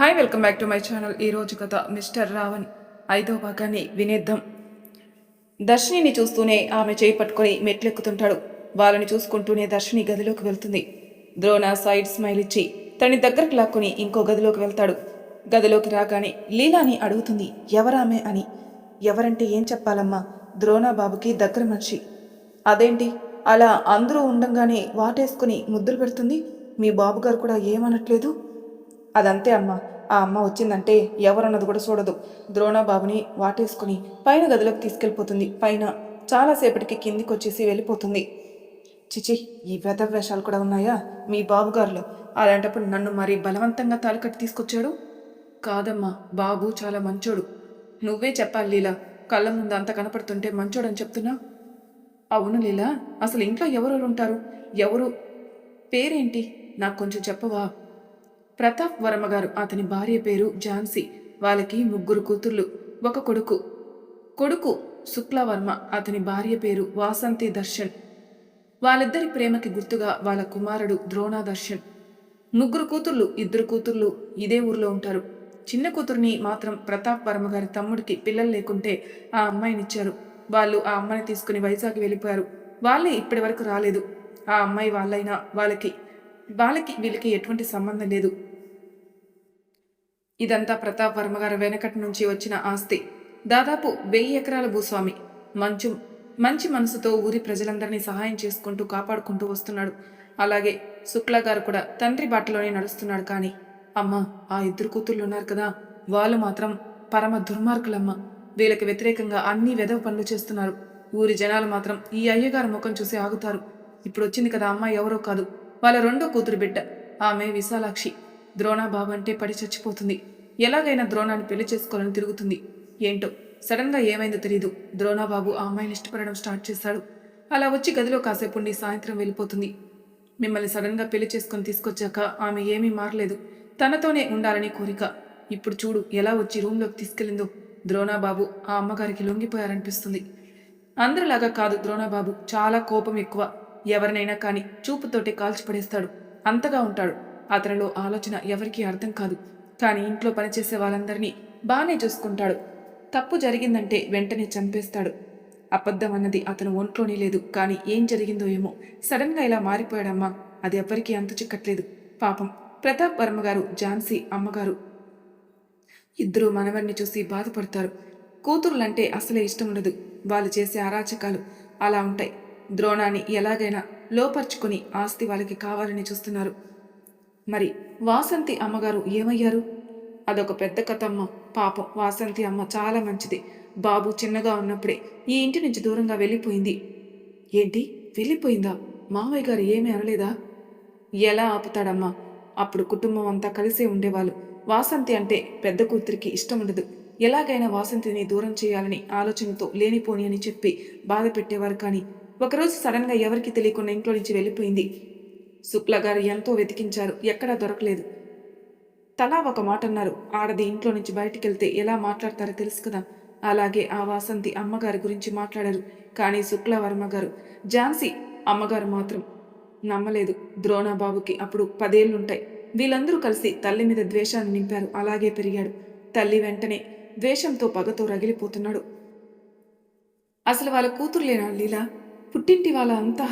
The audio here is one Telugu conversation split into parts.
Hi, welcome back to my channel. ఈరోజు కథ మిస్టర్ రావణ్ 5వ భాగాన్ని వినేద్దాం. దర్శినిని చూస్తూనే ఆమె చేయి పట్టుకొని మెట్లెక్కుతుంటాడు. వాళ్ళని చూసుకుంటూనే దర్శిని గదిలోకి వెళ్తుంది. ద్రోణ సైడ్ స్మైల్ ఇచ్చి తనని దగ్గరకు లాక్కుని ఇంకో గదిలోకి వెళ్తాడు. గదిలోకి రాగానే లీలాని అడుగుతుంది ఎవరామె అని. ఎవరంటే ఏం చెప్పాలమ్మా, ద్రోణ బాబుకి దగ్గర మనిషి. అదేంటి అలా అందరూ ఉండంగానే వాటేసుకుని ముద్దులు పెడుతుంది? మీ బాబుగారు కూడా ఏమనట్లేదు? అదంతే అమ్మ. ఆ అమ్మ వచ్చిందంటే ఎవరన్నది కూడా చూడదు. ద్రోణబాబుని వాటేసుకుని పైన గదిలోకి తీసుకెళ్ళిపోతుంది. పైన చాలాసేపటికి కిందికి వచ్చేసి వెళ్ళిపోతుంది. చిచి, ఈ వేషాలు కూడా ఉన్నాయా మీ బాబుగారులో? అలాంటప్పుడు నన్ను మరీ బలవంతంగా తాలికట్టి తీసుకొచ్చాడు. కాదమ్మా, బాబు చాలా మంచోడు. నువ్వే చెప్పాలి లీలా, కళ్ళ ముందు అంత కనపడుతుంటే మంచోడని చెప్తున్నా. అవును లీలా, అసలు ఇంట్లో ఎవరెవరు ఉంటారు? ఎవరు పేరేంటి నాకు కొంచెం చెప్పవా? ప్రతాప్ వర్మ గారు, అతని భార్య పేరు ఝాన్సీ. వాళ్ళకి 3 కూతుర్లు, ఒక కొడుకు. కొడుకు శుక్లవర్మ, అతని భార్య పేరు వాసంతి దర్శన్. వాళ్ళిద్దరి ప్రేమకి గుర్తుగా వాళ్ళ కుమారుడు ద్రోణాదర్శన్. 3 కూతుర్లు, 2 కూతుర్లు ఇదే ఊర్లో ఉంటారు. చిన్న కూతుర్ని మాత్రం ప్రతాప్ వర్మ గారి తమ్ముడికి పిల్లలు లేకుంటే ఆ అమ్మాయినిచ్చారు. వాళ్ళు ఆ అమ్మాయిని తీసుకుని వైజాగ్ వెళ్ళిపోయారు. వాళ్ళే ఇప్పటి వరకు రాలేదు. ఆ అమ్మాయి వాళ్ళైనా వాళ్ళకి వీళ్ళకి ఎటువంటి సంబంధం లేదు. ఇదంతా ప్రతాప్ వర్మగారు వెనకటి నుంచి వచ్చిన ఆస్తి. దాదాపు 1000 ఎకరాల భూస్వామి. మంచి మనసుతో ఊరి ప్రజలందరినీ సహాయం చేసుకుంటూ కాపాడుకుంటూ వస్తున్నాడు. అలాగే శుక్లా గారు కూడా తండ్రి బాటలోనే నడుస్తున్నాడు. కానీ అమ్మ, ఆ 2 కూతుళ్ళు ఉన్నారు కదా, వాళ్ళు మాత్రం పరమ దుర్మార్గులమ్మ. వీళ్ళకి వ్యతిరేకంగా అన్ని వెధవ పనులు చేస్తున్నారు. ఊరి జనాలు మాత్రం ఈ అయ్యగారి ముఖం చూసి ఆగుతారు. ఇప్పుడు వచ్చింది కదా అమ్మాయి, ఎవరో కాదు, వాళ్ళ 2వ కూతురు బిడ్డ. ఆమె విశాలాక్షి. ద్రోణాబాబు అంటే పడి చచ్చిపోతుంది. ఎలాగైనా ద్రోణాన్ని పెళ్లి చేసుకోవాలని తిరుగుతుంది. ఏంటో సడన్గా ఏమైందో తెలీదు, ద్రోణాబాబు ఆ అమ్మాయిని ఇష్టపడడం స్టార్ట్ చేశాడు. అలా వచ్చి గదిలో కాసేపు ఉండి సాయంత్రం వెళ్ళిపోతుంది. మిమ్మల్ని సడన్గా పెళ్లి చేసుకొని తీసుకొచ్చాక ఆమె ఏమీ మారలేదు. తనతోనే ఉండాలని కోరిక. ఇప్పుడు చూడు ఎలా వచ్చి రూమ్లోకి తీసుకెళ్ళిందో. ద్రోణాబాబు ఆ అమ్మగారికి లొంగిపోయారనిపిస్తుంది. అందరిలాగా కాదు ద్రోణాబాబు, చాలా కోపం ఎక్కువ. ఎవరినైనా కానీ చూపుతోటే కాల్చిపడేస్తాడు. అంతగా ఉంటాడు. అతనిలో ఆలోచన ఎవరికీ అర్థం కాదు. కానీ ఇంట్లో పనిచేసే వాళ్ళందరినీ బాగానే చూసుకుంటాడు. తప్పు జరిగిందంటే వెంటనే చంపేస్తాడు. అబద్ధం అన్నది అతను ఒంట్లోనే లేదు. కానీ ఏం జరిగిందో ఏమో, సడన్గా ఇలా మారిపోయాడమ్మా. అది ఎవ్వరికీ అంతు చిక్కట్లేదు. పాపం ప్రతాప్ వర్మ గారు, ఝాన్సీ అమ్మగారు ఇద్దరూ మనవరిని చూసి బాధపడతారు. కూతురులంటే అసలే ఇష్టం ఉండదు. వాళ్ళు చేసే అరాచకాలు అలా ఉంటాయి. ద్రోణాన్ని ఎలాగైనా లోపర్చుకొని ఆస్తి వాళ్ళకి కావాలని చూస్తున్నారు. మరి వాసంతి అమ్మగారు ఏమయ్యారు? అదొక పెద్ద కథమ్మ. పాపం వాసంతి అమ్మ చాలా మంచిది. బాబు చిన్నగా ఉన్నప్పుడే ఈ ఇంటి నుంచి దూరంగా వెళ్ళిపోయింది. ఏంటి, వెళ్ళిపోయిందా? మావయ్య గారు ఏమీ అనలేదా? ఎలా ఆపుతాడమ్మా? అప్పుడు కుటుంబం అంతా కలిసే ఉండేవాళ్ళు. వాసంతి అంటే పెద్ద కూతురికి ఇష్టం ఉండదు. ఎలాగైనా వాసంతిని దూరం చేయాలని ఆలోచనతో లేనిపోని అని చెప్పి బాధ పెట్టేవారు. కానీ ఒకరోజు సడన్గా ఎవరికి తెలియకుండా ఇంట్లో నుంచి వెళ్ళిపోయింది. శుక్ల గారు ఎంతో వెతికించారు, ఎక్కడా దొరకలేదు. తలా ఒక మాట అన్నారు, ఆడది ఇంట్లో నుంచి బయటికెళ్తే ఎలా మాట్లాడతారో తెలుసు కదా. అలాగే ఆ వాసంతి అమ్మగారి గురించి మాట్లాడారు. కానీ శుక్లవర్మ గారు, ఝాన్సీ అమ్మగారు మాత్రం నమ్మలేదు. ద్రోణబాబుకి అప్పుడు 10 ఏళ్లుంటాయి. వీళ్ళందరూ కలిసి తల్లి మీద ద్వేషాన్ని నింపారు. అలాగే పెరిగాడు. తల్లి వెంటనే ద్వేషంతో పగతో రగిలిపోతున్నాడు. అసలు వాళ్ళ కూతురులేనా లీలా? పుట్టింటి వాళ్ళ అంతా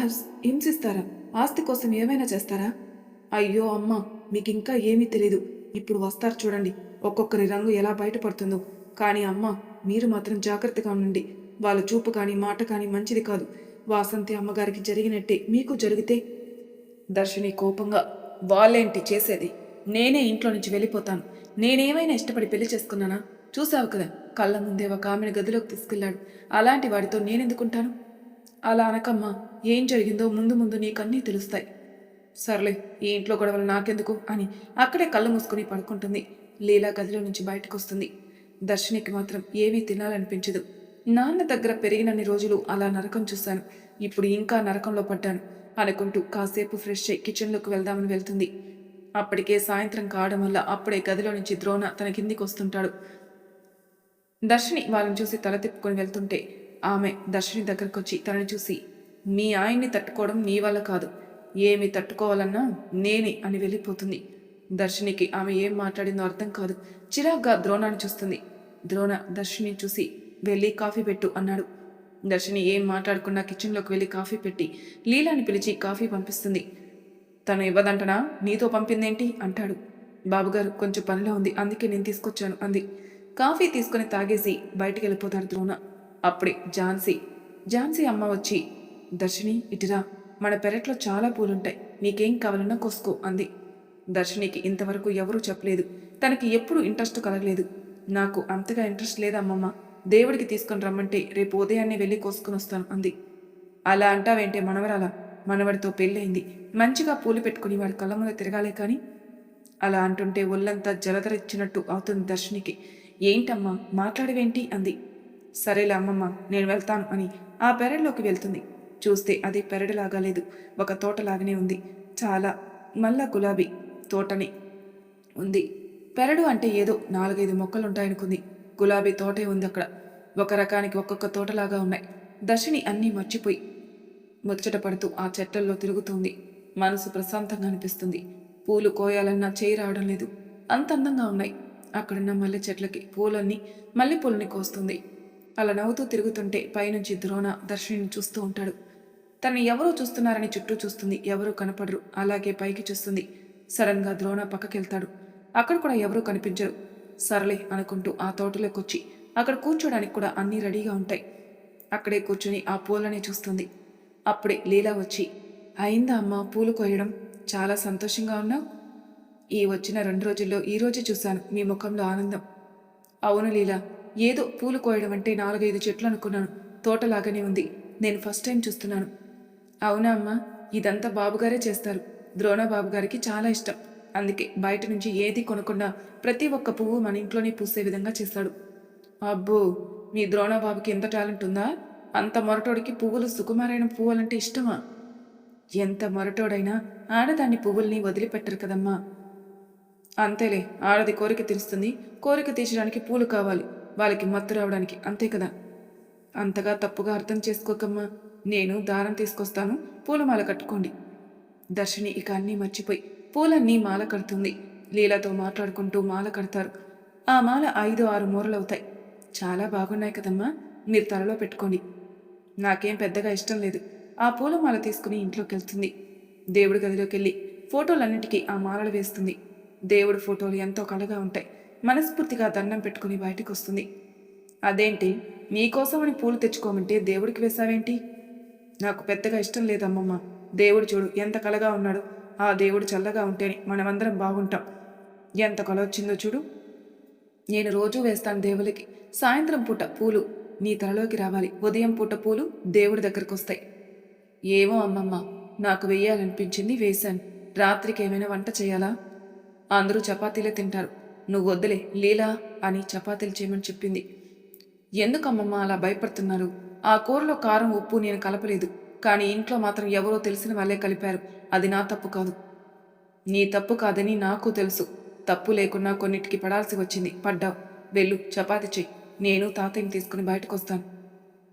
హింసిస్తారా? ఆస్తి కోసం ఏమైనా చేస్తారా? అయ్యో అమ్మ, మీకింకా ఏమీ తెలీదు. ఇప్పుడు వస్తారు చూడండి, ఒక్కొక్కరి రంగు ఎలా బయటపడుతుందో. కానీ అమ్మ, మీరు మాత్రం జాగ్రత్తగా ఉండండి. వాళ్ళ చూపు కానీ మాట కానీ మంచిది కాదు. వాసంతి అమ్మగారికి జరిగినట్టే మీకు జరిగితే? దర్శిని కోపంగా, వాళ్ళేంటి చేసేది? నేనే ఇంట్లో నుంచి వెళ్ళిపోతాను. నేనేమైనా ఇష్టపడి పెళ్లి చేసుకున్నానా? చూసావు కదా, కళ్ళ ముందే ఒక ఆమెను గదిలోకి తీసుకెళ్లాడు. అలాంటి వాడితో నేనెందుకుంటాను? అలా అనకమ్మా. ఏం జరిగిందో ముందు ముందు నీకన్నీ తెలుస్తాయి. సర్లే, ఈ ఇంట్లో గొడవలు నాకెందుకు అని అక్కడే కళ్ళు మూసుకుని పడుకుంటుంది. లీలా గదిలో నుంచి బయటకు వస్తుంది. దర్శినికి మాత్రం ఏమీ తినాలనిపించదు. నాన్న దగ్గర పెరిగినన్ని రోజులు అలా నరకం చూశాను, ఇప్పుడు ఇంకా నరకంలో పడ్డాను అనుకుంటూ కాసేపు ఫ్రెష్ అయ్యి కిచెన్లోకి వెళ్దామని వెళ్తుంది. అప్పటికే సాయంత్రం కావడం వల్ల అప్పుడే గదిలో నుంచి ద్రోణ తన కిందికి వస్తుంటాడు. దర్శిని వాళ్ళని చూసి తల తిప్పుకొని వెళ్తుంటే ఆమె దర్శిని దగ్గరకు వచ్చి తనని చూసి, మీ ఆయన్ని తట్టుకోవడం నీ వల్ల కాదు, ఏమి తట్టుకోవాలన్నా నేనే అని వెళ్ళిపోతుంది. దర్శినికి ఆమె ఏం మాట్లాడిందో అర్థం కాదు. చిరాగ్గా ద్రోణాన్ని చూస్తుంది. ద్రోణ దర్శిని చూసి వెళ్ళి కాఫీ పెట్టు అన్నాడు. దర్శిని ఏం మాట్లాడకుండా కిచెన్లోకి వెళ్ళి కాఫీ పెట్టి లీలాని పిలిచి కాఫీ పంపిస్తుంది. తను ఇవ్వదంటనా, నీతో పంపిందేంటి అంటాడు. బాబుగారు కొంచెం పనిలో ఉంది, అందుకే నేను తీసుకొచ్చాను అంది. కాఫీ తీసుకుని తాగేసి బయటికి వెళ్ళిపోతాడు ద్రోణ. అప్పుడే ఝాన్సీ అమ్మ వచ్చి, దర్శిని ఇటురా, మన పెరట్లో చాలా పూలుంటాయి, నీకేం కావాలన్నా కోసుకో అంది. దర్శినికి ఇంతవరకు ఎవరూ చెప్పలేదు. తనకి ఎప్పుడూ ఇంట్రెస్ట్ కలగలేదు. నాకు అంతగా ఇంట్రెస్ట్ లేదమ్మమ్మ, దేవుడికి తీసుకొని రమ్మంటే రేపు ఉదయాన్నే వెళ్ళి కోసుకొని వస్తాను అంది. అలా అంటావేంటే మనవరాల, మనవడితో పెళ్ళయింది, మంచిగా పూలు పెట్టుకుని వాడి కళ్ళ ముందు తిరగాలే కానీ. అలా అంటుంటే ఒళ్ళంతా జలధరిచ్చినట్టు అవుతుంది దర్శినికి. ఏంటమ్మా మాట్లాడవేంటి అంది. సరేలే అమ్మమ్మ, నేను వెళ్తాను అని ఆ పెరడులోకి వెళ్తుంది. చూస్తే అది పెరడులాగా లేదు, ఒక తోటలాగానే ఉంది. చాలా మల్ల గులాబీ తోటని ఉంది. పెరడు అంటే ఏదో 4-5 మొక్కలుంటాయనుకుంది. గులాబీ తోటే ఉంది అక్కడ. ఒక రకానికి ఒక్కొక్క తోటలాగా ఉన్నాయి. దర్శిని అన్నీ మర్చిపోయి ముచ్చట పడుతూ ఆ చెట్లల్లో తిరుగుతుంది. మనసు ప్రశాంతంగా అనిపిస్తుంది. పూలు కోయాలన్నా చేయి రావడం లేదు, అంత అందంగా ఉన్నాయి. అక్కడున్న మల్లె చెట్లకి పూలన్నీ మల్లెపూలని కోస్తుంది. అలా నవ్వుతూ తిరుగుతుంటే పైనుంచి ద్రోణ దర్శిని చూస్తూ ఉంటాడు. తనని ఎవరో చూస్తున్నారని చుట్టూ చూస్తుంది, ఎవరూ కనపడరు. అలాగే పైకి చూస్తుంది. సడన్గా ద్రోణ పక్కకెళ్తాడు. అక్కడ కూడా ఎవరూ కనిపించరు. సరలే అనుకుంటూ ఆ తోటలోకొచ్చి అక్కడ కూర్చోడానికి కూడా అన్నీ రెడీగా ఉంటాయి. అక్కడే కూర్చుని ఆ పూలని చూస్తుంది. అప్పుడే లీలా వచ్చి, అయిందా అమ్మ పూలు కోయడం, చాలా సంతోషంగా ఉన్నావు. ఈ వచ్చిన 2 రోజుల్లో ఈ రోజే చూశాను మీ ముఖంలో ఆనందం. అవును లీలా, ఏదో పూలు కోయడం అంటే 4-5 చెట్లు అనుకున్నాను, తోటలాగానే ఉంది, నేను ఫస్ట్ టైం చూస్తున్నాను. అవునా అమ్మా, ఇదంతా బాబుగారే చేస్తారు. ద్రోణ బాబుగారికి చాలా ఇష్టం, అందుకే బయట నుంచి ఏది కొనకుండా ప్రతి ఒక్క పువ్వు మన ఇంట్లోనే పూసే విధంగా చేస్తాడు. అబ్బో, మీ ద్రోణబాబుకి ఎంత టాలెంట్ ఉందా? అంత మొరటోడికి పువ్వులు సుకుమారైన పువ్వులంటే ఇష్టమా? ఎంత మొరటోడైనా ఆడదాన్ని పువ్వుల్ని వదిలిపెట్టరు కదమ్మా. అంతేలే, ఆడది కోరిక తీరుస్తుంది, కోరిక తీర్చడానికి పూలు కావాలి, వాళ్ళకి మత్తు రావడానికి, అంతే కదా. అంతగా తప్పుగా అర్థం చేసుకోకమ్మా, నేను దారం తీసుకొస్తాను, పూలమాల కట్టుకోండి. దర్శిని ఇక అన్నీ మర్చిపోయి పూలన్నీ మాల కడుతుంది. లీలాతో మాట్లాడుకుంటూ మాల కడతారు. ఆ మాల 5-6 మూరలవుతాయి. చాలా బాగున్నాయి కదమ్మా, మీరు తలలో పెట్టుకోండి. నాకేం పెద్దగా ఇష్టం లేదు. ఆ పూలమాల తీసుకుని ఇంట్లోకి వెళ్తుంది. దేవుడి గదిలోకి వెళ్ళి ఫోటోలన్నిటికీ ఆ మాలలు వేస్తుంది. దేవుడి ఫోటోలు ఎంతో కళగా ఉంటాయి. మనస్ఫూర్తిగా దండం పెట్టుకుని బయటకు వస్తుంది. అదేంటి, మీకోసమని పూలు తెచ్చుకోమంటే దేవుడికి వేశావేంటి? నాకు పెద్దగా ఇష్టం లేదమ్మమ్మ. దేవుడు చూడు ఎంత కళగా ఉన్నాడు. ఆ దేవుడు చల్లగా ఉంటేనే మనమందరం బాగుంటాం. ఎంత కళ వచ్చిందో చూడు. నేను రోజూ వేస్తాను దేవుడికి. సాయంత్రం పూట పూలు నీ తలలోకి రావాలి, ఉదయం పూట పూలు దేవుడి దగ్గరకు వస్తాయి. ఏమో అమ్మమ్మ, నాకు వెయ్యాలనిపించింది వేశాను. రాత్రికి ఏమైనా వంట చేయాలా? అందరూ చపాతీలే తింటారు, నువ్వు వద్దులే లీలా అని చపాతీలు చేయమని చెప్పింది. ఎందుకమ్మమ్మ అలా భయపడుతున్నారు? ఆ కూరలో కారం ఉప్పు నేను కలపలేదు, కానీ ఇంట్లో మాత్రం ఎవరో తెలిసిన వాళ్ళే కలిపారు. అది నా తప్పు కాదు. నీ తప్పు కాదని నాకు తెలుసు. తప్పు లేకున్నా కొన్నిటికి పడాల్సి వచ్చింది, పడ్డావు. వెళ్ళు చపాతీ చెయ్యి, నేను తాతయ్యని తీసుకుని బయటకు వస్తాను.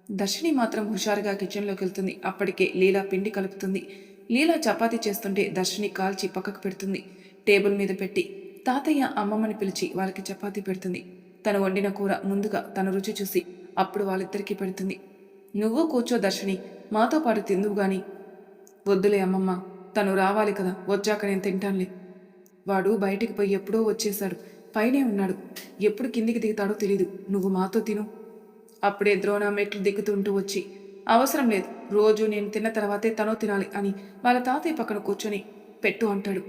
దర్శిని మాత్రం హుషారుగా కిచెన్లోకి వెళ్తుంది. అప్పటికే లీలా పిండి కలుపుతుంది. లీలా చపాతీ చేస్తుంటే దర్శిని కాల్చి పక్కకు పెడుతుంది. టేబుల్ మీద పెట్టి తాతయ్య అమ్మమ్మని పిలిచి వాళ్ళకి చపాతీ పెడుతుంది. తను వండిన కూర ముందుగా తన రుచి చూసి అప్పుడు వాళ్ళిద్దరికీ పెడుతుంది. నువ్వు కూర్చో దర్శిని, మాతో పాటు తిందువు గాని. వద్దులే అమ్మమ్మ, తను రావాలి కదా, వచ్చాక నేను తింటానులే. వాడు బయటికి పోయి ఎప్పుడో వచ్చేశాడు, పైనే ఉన్నాడు, ఎప్పుడు కిందికి దిగుతాడో తెలీదు, నువ్వు మాతో తిను. అప్పుడే ద్రోణ మెట్లు దిగుతుంటూ వచ్చి, అవసరం లేదు, రోజు నేను తిన్న తర్వాతే తను తినాలి అని వాళ్ళ తాతయ్య పక్కన కూర్చొని పెట్టు అంటాడు.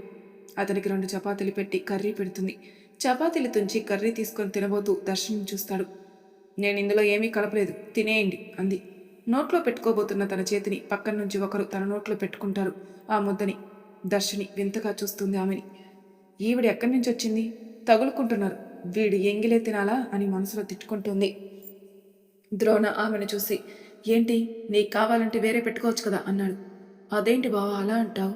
అతనికి 2 చపాతీలు పెట్టి కర్రీ పెడుతుంది. చపాతీలు తుంచి కర్రీ తీసుకొని తినబోతూ దర్శనం చూస్తాడు. నేను ఇందులో ఏమీ కలపలేదు, తినేయండి అంది. నోట్లో పెట్టుకోబోతున్న తన చేతిని పక్కన నుంచి ఒకరు తన నోట్లో పెట్టుకుంటారు ఆ ముద్దని. దర్శిని వింతగా చూస్తుంది ఆమెని. ఈవిడ ఎక్కడి నుంచి వచ్చింది? తగులుకుంటున్నారు, వీడు ఎంగిలే తినాలా అని మనసులో తిట్టుకుంటుంది. ద్రోణ ఆమెను చూసి, ఏంటి, నీకు కావాలంటే వేరే పెట్టుకోవచ్చు కదా అన్నాడు. అదేంటి బావా అలా అంటావు?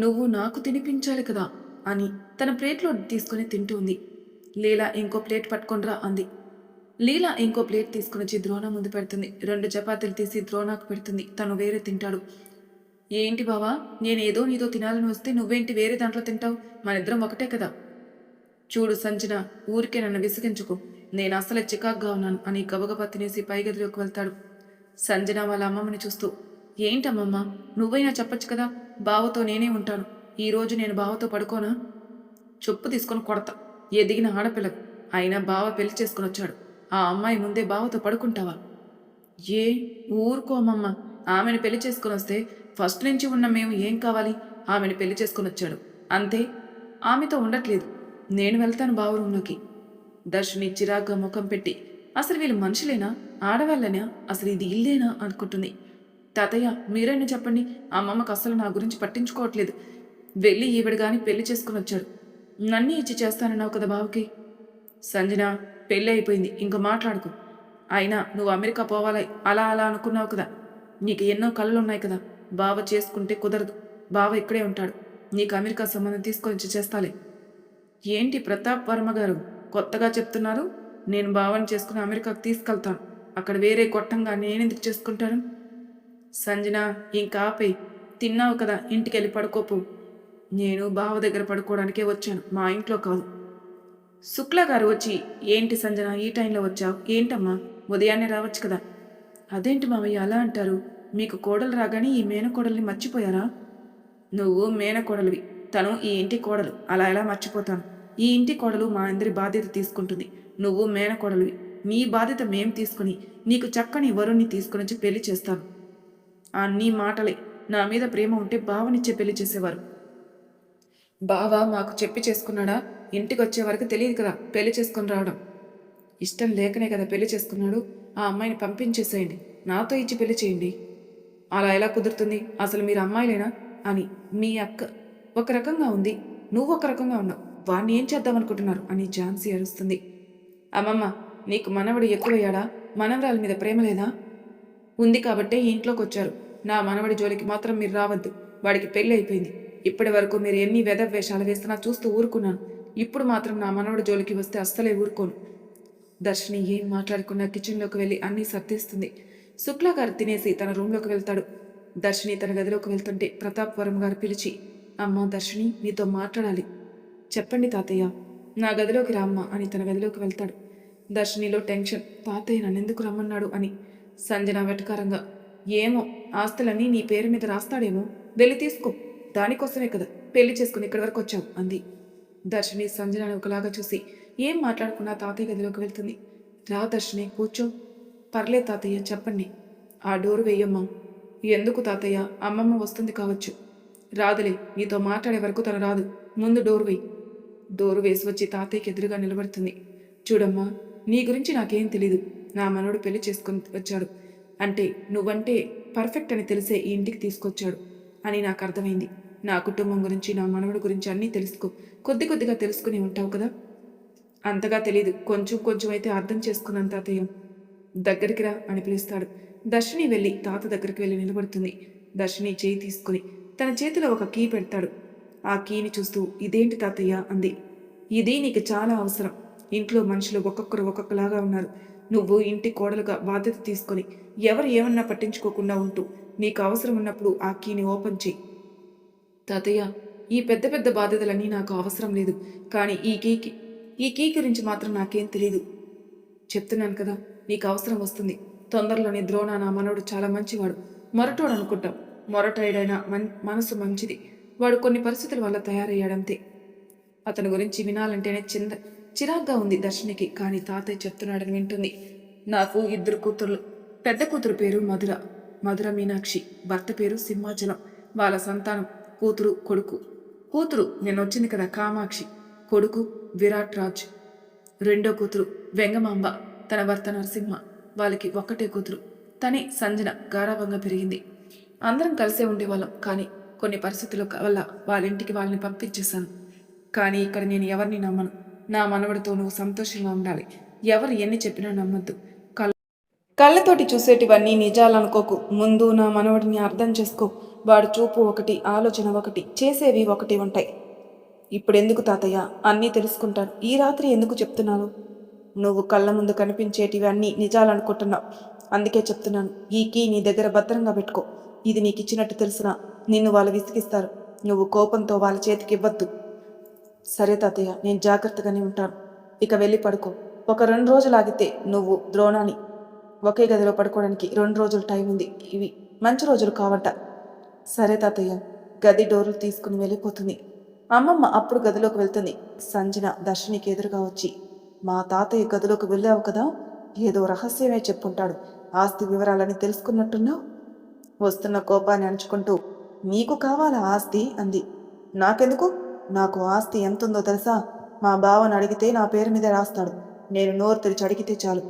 నువ్వు నాకు తినిపించాలి కదా అని తన ప్లేట్లో తీసుకుని తింటూ ఉంది. లీలా ఇంకో ప్లేట్ పట్టుకొనిరా అంది. లీలా ఇంకో ప్లేట్ తీసుకుని వచ్చి ద్రోణ ముందు పెడుతుంది. 2 చపాతీలు తీసి ద్రోణకు పెడుతుంది. తను వేరే తింటాడు. ఏంటి బావా, నేనేదో నీతో తినాలని వస్తే నువ్వేంటి వేరే దాంట్లో తింటావు? మనిద్దరం ఒకటే కదా చూడు సంజన, ఊరికే నన్ను విసిగించుకో. నేను అసలే చికాగ్గా ఉన్నాను అని గబగబా తినేసి పై గదిలోకి వెళ్తాడు. సంజన వాళ్ళ అమ్మమ్మని చూస్తూ, ఏంటమ్మమ్మ, నువ్వైనా చెప్పొచ్చు కదా, బావతో నేనే ఉంటాను. ఈరోజు నేను బావతో పడుకోనా? చొప్పు తీసుకొని కొడతా. ఎదిగిన ఆడపిల్లకు అయినా బావ పెళ్లి చేసుకుని వచ్చాడు. ఆ అమ్మాయి ముందే బావతో పడుకుంటావా? ఏ, ఊరుకో అమ్మమ్మ. ఆమెను పెళ్లి చేసుకుని వస్తే ఫస్ట్ నుంచి ఉన్న మేము ఏం కావాలి? ఆమెను పెళ్లి చేసుకుని వచ్చాడు అంతే. ఆమెతో ఉండట్లేదు. నేను వెళ్తాను బావ రూంలోకి. దర్శిని చిరాగ్గా ముఖం పెట్టి, అసలు వీళ్ళు మనుషులేనా, ఆడవాళ్ళనా, అసలు ఇది ఇల్లేనా అనుకుంటుంది. తాతయ్య, మీరైనా చెప్పండి. అమ్మమ్మకు అసలు నా గురించి పట్టించుకోవట్లేదు. వెళ్ళి ఈవిడ గాని పెళ్లి చేసుకుని వచ్చాడు. నన్నే ఇచ్చి చేస్తానన్నావు కదా బావకి. సంజన, పెళ్ళి అయిపోయింది, ఇంక మాట్లాడుకు. అయినా నువ్వు అమెరికా పోవాలి అలా అలా అనుకున్నావు కదా. నీకు ఎన్నో కళలున్నాయి కదా. బావ చేసుకుంటే కుదరదు. బావ ఇక్కడే ఉంటాడు. నీకు అమెరికా సంబంధం తీసుకొని చేస్తాలే. ఏంటి ప్రతాప్ వర్మ గారు కొత్తగా చెప్తున్నారు? నేను బావని చేసుకుని అమెరికాకు తీసుకెళ్తాను. అక్కడ వేరే గొట్టంగా నేనెందుకు చేసుకుంటాను? సంజన, ఇంకా ఆపే. తిన్నావు కదా, ఇంటికెళ్ళి పడుకోపో. నేను బావ దగ్గర పడుకోవడానికే వచ్చాను, మా ఇంట్లో కాదు. శుక్లా గారు వచ్చి, ఏంటి సంజన ఈ టైంలో వచ్చావు? ఏంటమ్మా, ఉదయాన్నే రావచ్చు కదా. అదేంటి మావయ్య అలా అంటారు? మీకు కోడలు రాగానే ఈ మేనకోడల్ని మర్చిపోయారా? నువ్వు మేనకోడలివి, తను ఈ ఇంటి కోడలు, అలా ఎలా మర్చిపోతాను? ఈ ఇంటి కోడలు మా అందరి బాధ్యత తీసుకుంటుంది. నువ్వు మేనకోడలివి, నీ బాధ్యత మేం తీసుకుని నీకు చక్కని వరుణ్ణి తీసుకుని పెళ్లి చేస్తాను. నీ మాటలే. నా మీద ప్రేమ ఉంటే బావనిచ్చే పెళ్లి చేసేవారు. బావ మాకు చెప్పి చేసుకున్నాడా? ఇంటికి వచ్చే వరకు తెలియదు కదా పెళ్లి చేసుకుని రావడం. ఇష్టం లేకనే కదా పెళ్లి చేసుకున్నాడు. ఆ అమ్మాయిని పంపించేసేయండి, నాతో ఇచ్చి పెళ్లి చేయండి. అలా ఎలా కుదురుతుంది? అసలు మీరు అమ్మాయిలేనా అని మీ అక్క ఒక రకంగా ఉంది, నువ్వు ఒక రకంగా ఉన్నావు. వాణ్ణి ఏం చేద్దామనుకుంటున్నారు అని ఝాన్సీ అరుస్తుంది. అమ్మమ్మ, నీకు మనవడు ఎక్కువయ్యాడా? మనవరాల మీద ప్రేమ లేదా? ఉంది కాబట్టే ఈ ఇంట్లోకి వచ్చారు. నా మనవడి జోలికి మాత్రం మీరు రావద్దు. వాడికి పెళ్ళి అయిపోయింది. ఇప్పటి వరకు మీరు ఎన్ని వేషాలు వేస్తున్నా చూస్తూ ఊరుకున్నాను. ఇప్పుడు మాత్రం నా మనవడి జోలికి వస్తే అస్సలే ఊరుకోను. దర్శిని ఏం మాట్లాడకుండా కిచెన్లోకి వెళ్ళి అన్నీ సర్దేస్తుంది. శుక్లా గారు తినేసి తన రూంలోకి వెళ్తాడు. దర్శిని తన గదిలోకి వెళ్తుంటే ప్రతాప్ వరం గారు పిలిచి, అమ్మ దర్శిని, నీతో మాట్లాడాలి. చెప్పండి తాతయ్య. నా గదిలోకి రామ్మ అని తన గదిలోకి వెళ్తాడు. దర్శినిలో టెన్షన్, తాతయ్య నన్నెందుకు రమ్మన్నాడు అని. సంజన వెటకారంగా, ఏమో, ఆస్తులన్నీ నీ పేరు మీద రాస్తాడేమో, వెళ్ళి తీసుకో. దానికోసమే కదా పెళ్లి చేసుకుని ఇక్కడి వరకు వచ్చావు అంది. దర్శిని సంజనని ఒకలాగా చూసి ఏం మాట్లాడకుండా తాతయ్య గదిలోకి వెళ్తుంది. రా దర్శిని, కూర్చో. పర్లే తాతయ్య, చెప్పండి. ఆ డోరు వేయమ్మా. ఎందుకు తాతయ్య? అమ్మమ్మ వస్తుంది కావచ్చు. రాదులే, నీతో మాట్లాడే వరకు తను రాదు. ముందు డోరు వేయి. డోరు వేసి వచ్చి తాతయ్యకి ఎదురుగా నిలబడుతుంది. చూడమ్మా, నీ గురించి నాకేం తెలీదు. నా మనోడు పెళ్లి చేసుకుని వచ్చాడు అంటే నువ్వంటే పర్ఫెక్ట్ అని తెలిసే ఈ ఇంటికి తీసుకొచ్చాడు అని నాకు అర్థమైంది. నా కుటుంబం గురించి, నా మనవడి గురించి అన్నీ తెలుసుకో. కొద్ది కొద్దిగా తెలుసుకుని ఉంటావు కదా. అంతగా తెలీదు, కొంచెం కొంచెం అయితే అర్థం చేసుకున్నాను తాతయ్య. దగ్గరికి రా అని పిలుస్తాడు. దర్శిని వెళ్ళి తాత దగ్గరికి వెళ్ళి నిలబడుతుంది. దర్శిని చేయి తీసుకుని తన చేతిలో ఒక కీ పెడతాడు. ఆ కీని చూస్తూ, ఇదేంటి తాతయ్య అంది. ఇది నీకు చాలా అవసరం. ఇంట్లో మనుషులు ఒక్కొక్కరు ఒక్కొక్కలాగా ఉన్నారు. నువ్వు ఇంటి కోడలుగా బాధ్యత తీసుకొని ఎవరు ఏమన్నా పట్టించుకోకుండా ఉంటూ నీకు అవసరం ఉన్నప్పుడు ఆ కీని ఓపెన్ చేయి. తాతయ్య, ఈ పెద్ద పెద్ద బాధ్యతలన్నీ నాకు అవసరం లేదు. కానీ ఈ కీ గురించి మాత్రం నాకేం తెలీదు. చెప్తున్నాను కదా, నీకు అవసరం వస్తుంది. తొందరలోని ద్రోణ నా మనోడు చాలా మంచివాడు. మొరటోడు అనుకుంటాం. మొరటైడైనా మనసు మంచిది. వాడు కొన్ని పరిస్థితుల వల్ల తయారయ్యాడంతే. అతని గురించి వినాలంటేనే చిరాగ్గా ఉంది దర్శనికి. కానీ తాతయ్య చెప్తున్నాడని వింటుంది. నాకు 2 కూతుర్లు. పెద్ద కూతురు పేరు మధుర మీనాక్షి. భర్త పేరు సింహాచలం. వాళ్ళ సంతానం కూతురు, కొడుకు. కూతురు నిన్నొచ్చింది కదా కామాక్షి. కొడుకు విరాట్ రాజ్. రెండో కూతురు వెంగమాంబ. తన భర్త నరసింహ. వాళ్ళకి ఒక్కటే కూతురు, తనే సంజన. గారాభంగా పెరిగింది. అందరం కలిసే ఉండేవాళ్ళం. కానీ కొన్ని పరిస్థితుల వల్ల వాళ్ళ ఇంటికి వాళ్ళని పంపించేశాను. కానీ ఇక్కడ నేను ఎవరిని నమ్మను. నా మనవడితో నువ్వు సంతోషంగా ఉండాలి. ఎవరు ఎన్ని చెప్పినా నమ్మద్దు. కళ్ళతోటి చూసేటివన్నీ నిజాలనుకోకు. ముందు నా మనవడిని అర్థం చేసుకో. వాడు చూపు ఒకటి, ఆలోచన ఒకటి, చేసేవి ఒకటి ఉంటాయి. ఇప్పుడెందుకు తాతయ్య, అన్నీ తెలుసుకుంటాను. ఈ రాత్రి ఎందుకు చెప్తున్నాను? నువ్వు కళ్ళ ముందు కనిపించేటివి అన్నీ నిజాలనుకుంటున్నావు. అందుకే చెప్తున్నాను. ఈ కీ నీ దగ్గర భద్రంగా పెట్టుకో. ఇది నీకు ఇచ్చినట్టు తెలిసినా నిన్ను వాళ్ళు విసిగిస్తారు. నువ్వు కోపంతో వాళ్ళ చేతికి ఇవ్వద్దు. సరే తాతయ్య, నేను జాగ్రత్తగానే ఉంటాను. ఇక వెళ్ళి పడుకో. ఒక 2 రోజులు ఆగితే నువ్వు ద్రోణాని ఒకే గదిలో పడుకోవడానికి 2 రోజులు టైం ఉంది. ఇవి మంచి రోజులు కావట. సరే తాతయ్య. గది డోర్లు తీసుకుని వెళ్ళిపోతుంది. అమ్మమ్మ అప్పుడు గదిలోకి వెళ్తుంది. సంజన దర్శనికి ఎదురుగా వచ్చి, మా తాతయ్య గదిలోకి వెళ్ళావు కదా, ఏదో రహస్యమే చెప్పుంటాడు. ఆస్తి వివరాలని తెలుసుకున్నట్టున్నావు. వస్తున్న కోపాన్ని అణుచుకుంటూ, నీకు కావాలా ఆస్తి అంది. నాకెందుకు? నాకు ఆస్తి ఎంతుందో తెలుసా? మా బావని అడిగితే నా పేరు మీద రాస్తాడు. నేను నోరు తెరిచి అడిగితే చాలు.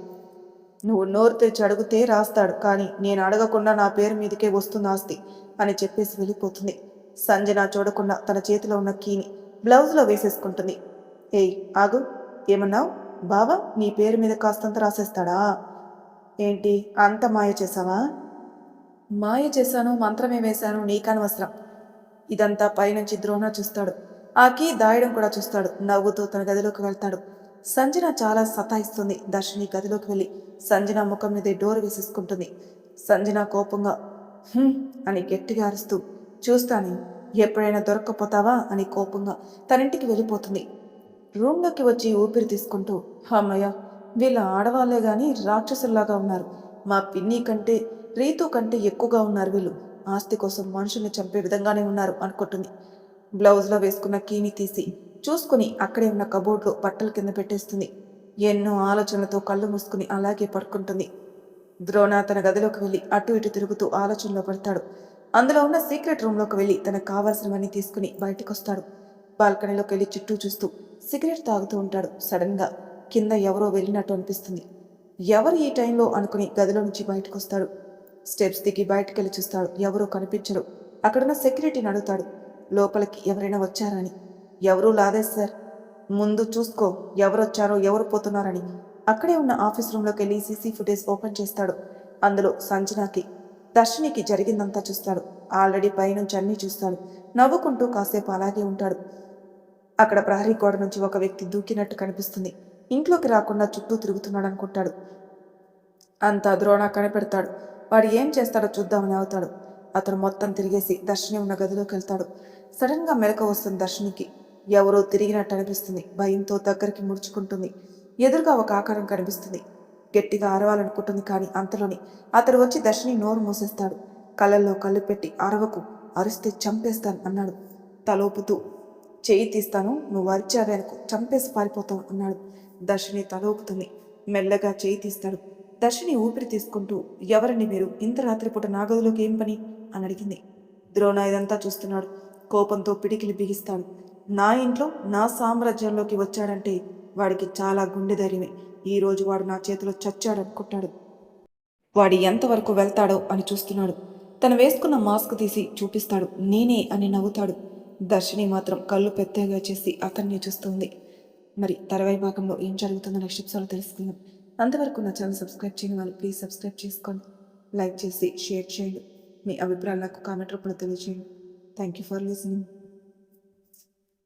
నువ్వు నోరు తెరిచి అడిగితే రాస్తాడు, కానీ నేను అడగకుండా నా పేరు మీదకే వస్తుంది ఆస్తి అని చెప్పేసి వెళ్ళిపోతుంది. సంజన చూడకుండా తన చేతిలో ఉన్న కీని బ్లౌజ్లో వేసేసుకుంటుంది. ఏయ్ ఆగు, ఏమన్నావు? బావా నీ పేరు మీద కాస్తంత రాసేస్తాడా? ఏంటి అంత మాయ చేసావా? మాయ చేశాను, మంత్రమే వేశాను, నీకనవసరం. ఇదంతా పైనుంచి ద్రోణ చూస్తాడు. ఆ కీ దాయడం కూడా చూస్తాడు. నవ్వుతూ తన గదిలోకి వెళ్తాడు. సంజన చాలా సతాయిస్తుంది. దర్శిని గదిలోకి వెళ్ళి సంజన ముఖం మీదే డోర్ వేసేసుకుంటుంది. సంజన కోపంగా అని గట్టిగా అరుస్తూ, చూస్తాను ఎప్పుడైనా దొరక్కపోతావా అని కోపంగా తనింటికి వెళ్ళిపోతుంది. రూమ్లోకి వచ్చి ఊపిరి తీసుకుంటూ, అమ్మయ్య, వీళ్ళ ఆడవాళ్లే గాని రాక్షసుల్లాగా ఉన్నారు. మా పిన్ని కంటే రీతు కంటే ఎక్కువగా ఉన్నారు వీళ్ళు. ఆస్తి కోసం మనుషుల్ని చంపే విధంగానే ఉన్నారు అనుకుంటుంది. బ్లౌజ్లో వేసుకున్న కీని తీసి చూసుకుని అక్కడే ఉన్న కబోర్డ్లో బట్టల కింద పెట్టేస్తుంది. ఎన్నో ఆలోచనలతో కళ్ళు మూసుకుని అలాగే పడుకుంటుంది. ద్రోణ తన గదిలోకి వెళ్ళి అటు ఇటు తిరుగుతూ ఆలోచనలో పడతాడు. అందులో ఉన్న సీక్రెట్ రూమ్లోకి వెళ్ళి తనకు కావాల్సినవన్నీ తీసుకుని బయటకు వస్తాడు. బాల్కనీలోకి వెళ్ళి చుట్టూ చూస్తూ సిగరెట్ తాగుతూ ఉంటాడు. సడన్గా కింద ఎవరో వెళ్ళినట్టు అనిపిస్తుంది. ఎవరు ఈ టైంలో అనుకుని గదిలో నుంచి బయటకు వస్తాడు. స్టెప్స్ దిగి బయటకు వెళ్ళి చూస్తాడు. ఎవరూ కనిపించరు. అక్కడున్న సెక్యూరిటీని అడుగుతాడు, లోపలికి ఎవరైనా వచ్చారా అని. ఎవరూ లాదే సార్. ముందు చూసుకో ఎవరొచ్చారో ఎవరు పోతున్నారని. అక్కడే ఉన్న ఆఫీస్ రూమ్లోకి వెళ్ళి సీసీ ఫుటేజ్ ఓపెన్ చేస్తాడు. అందులో సంజనాకి దర్శనికి జరిగిందంతా చూస్తాడు. ఆల్రెడీ పైనుంచి అన్నీ చూస్తాడు. నవ్వుకుంటూ కాసేపు అలాగే ఉంటాడు. అక్కడ ప్రహరీ గోడ నుంచి ఒక వ్యక్తి దూకినట్టు కనిపిస్తుంది. ఇంట్లోకి రాకుండా చుట్టూ తిరుగుతున్నాడు అనుకుంటాడు. అంతా ద్రోణ కనిపెడతాడు. వాడు ఏం చేస్తాడో చూద్దామని అవుతాడు. అతను మొత్తం తిరిగేసి దర్శని ఉన్న గదిలోకి వెళ్తాడు. సడన్గా మెలకు వస్తుంది దర్శనికి. ఎవరో తిరిగినట్టు అనిపిస్తుంది. భయంతో దగ్గరికి ముడుచుకుంటుంది. ఎదురుగా ఒక ఆకారం కనిపిస్తుంది. గట్టిగా అరవాలనుకుంటుంది. కానీ అంతలోని అతడు వచ్చి దర్శని నోరు మూసేస్తాడు. కళ్ళల్లో కళ్ళు పెట్టి, అరవకు, అరిస్తే చంపేస్తాను అన్నాడు. తలోపుతూ, చేయి తీస్తాను, నువ్వు అరిచావే అనుకో, చంపేసి పారిపోతావు అన్నాడు. దర్శని తలోపుతుంది. మెల్లగా చేయి తీస్తాడు. దర్శని ఊపిరి తీసుకుంటూ, ఎవరండి మీరు? ఇంత రాత్రిపూట నా గదిలోకి ఏం పని అని అడిగింది. ద్రోణ ఇదంతా చూస్తున్నాడు. కోపంతో పిడికిలి బిగిస్తాడు. నా ఇంట్లో నా సామ్రాజ్యంలోకి వచ్చాడంటే వాడికి చాలా గుండె ధైర్యమే. ఈరోజు వాడు నా చేతిలో చచ్చాడనుకుంటాడు. వాడి ఎంతవరకు వెళ్తాడో అని చూస్తున్నాడు. తను వేసుకున్న మాస్క్ తీసి చూపిస్తాడు. నేనే అని నవ్వుతాడు. దర్శిని మాత్రం కళ్ళు పెద్దగా చేసి అతన్ని చూస్తుంది. మరి తర్వాయి భాగంలో ఏం జరుగుతుందో నెక్స్ట్ ఎపిసోడ్లో తెలుసుకుందాం. అంతవరకు నా ఛానల్ సబ్స్క్రైబ్ చేయని వాళ్ళు ప్లీజ్ సబ్స్క్రైబ్ చేసుకోండి. లైక్ చేసి షేర్ చేయండి. మీ అభిప్రాయాలు నాకు కామెంట్ రూపంలో తెలియజేయండి. Thank you for listening.